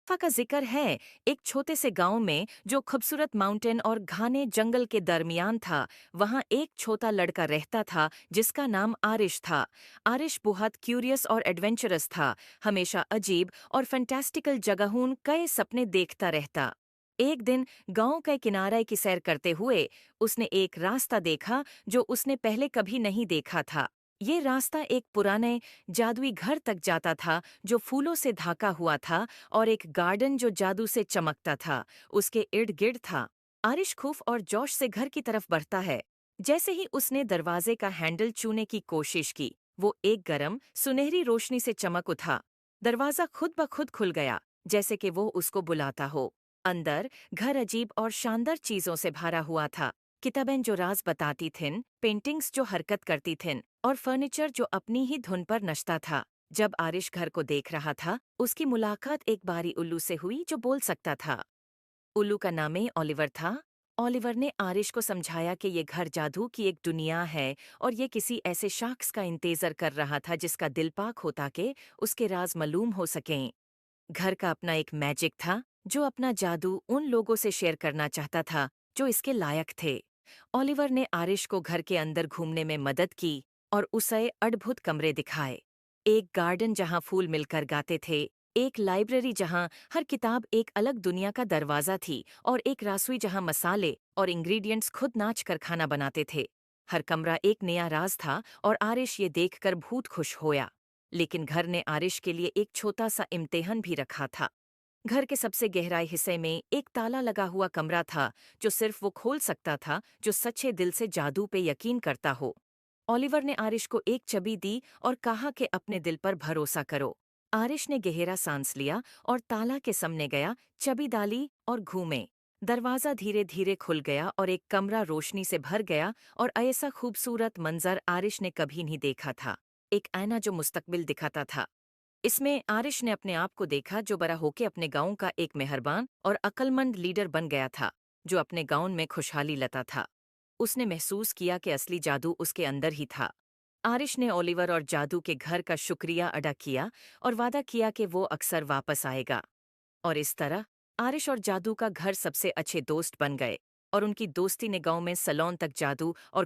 गुफा का जिक्र है एक छोटे से गांव में जो खूबसूरत माउंटेन और घने जंगल के दरमियान था। वहां एक छोटा लड़का रहता था जिसका नाम आरिश था। आरिश बहुत क्यूरियस और एडवेंचरस था। हमेशा अजीब और फैंटास्टिकल जगहों कई सपने देखता रहता। एक दिन गांव के किनारे की सैर करते हुए उसने एक रास्ता देखा जो उसने पहले कभी नहीं देखा था। ये रास्ता एक पुराने जादुई घर तक जाता था जो फूलों से ढका हुआ था और एक गार्डन जो जादू से चमकता था उसके इर्द गिर्द था। आरिश खूफ और जोश से घर की तरफ बढ़ता है। जैसे ही उसने दरवाजे का हैंडल छूने की कोशिश की वो एक गरम सुनहरी रोशनी से चमक उठा। दरवाजा खुद ब खुद खुल गया जैसे कि वो उसको बुलाता हो। अंदर घर अजीब और शानदार चीजों से भरा हुआ था। किताबें जो राज बताती थीं, पेंटिंग्स जो हरकत करती थीं और फर्नीचर जो अपनी ही धुन पर नचता था। जब आरिश घर को देख रहा था उसकी मुलाकात एक बारी उल्लू से हुई जो बोल सकता था। उल्लू का नाम ही ओलिवर था। ओलिवर ने आरिश को समझाया कि ये घर जादू की एक दुनिया है और ये किसी ऐसे शख्स का इंतजार कर रहा था जिसका दिल पाक होता कि उसके राज मालूम हो सकें। घर का अपना एक मैजिक था जो अपना जादू उन लोगों से शेयर करना चाहता था जो इसके लायक थे। ओलिवर ने आरिश को घर के अंदर घूमने में मदद की और उसे अद्भुत कमरे दिखाए। एक गार्डन जहां फूल मिलकर गाते थे, एक लाइब्रेरी जहां हर किताब एक अलग दुनिया का दरवाजा थी और एक रसोई जहां मसाले और इंग्रेडिएंट्स खुद नाच कर खाना बनाते थे। हर कमरा एक नया राज था और आरिश ये देखकर बहुत खुश होया। लेकिन घर ने आरिश के लिए एक छोटा सा इम्तिहान भी रखा था। घर के सबसे गहराई हिस्से में एक ताला लगा हुआ कमरा था जो सिर्फ वो खोल सकता था जो सच्चे दिल से जादू पे यकीन करता हो। ओलिवर ने आरिश को एक चाबी दी और कहा कि अपने दिल पर भरोसा करो। आरिश ने गहरा सांस लिया और ताला के सामने गया, चाबी डाली और घूमे। दरवाजा धीरे धीरे खुल गया और एक कमरा रोशनी से भर गया और ऐसा खूबसूरत मंजर आरिश ने कभी नहीं देखा था। एक आईना जो मुस्तकबिल दिखाता था। इसमें आरिश ने अपने आप को देखा जो बड़ा होके अपने गांव का एक मेहरबान और अक्लमंद लीडर बन गया था जो अपने गांव में खुशहाली लाता था। उसने महसूस किया कि असली जादू उसके अंदर ही था। आरिश ने ओलिवर और जादू के घर का शुक्रिया अदा किया और वादा किया कि वो अक्सर वापस आएगा। और इस तरह आरिश और जादू का घर सबसे अच्छे दोस्त बन गए और उनकी दोस्ती ने गांव में सलोन तक जादू और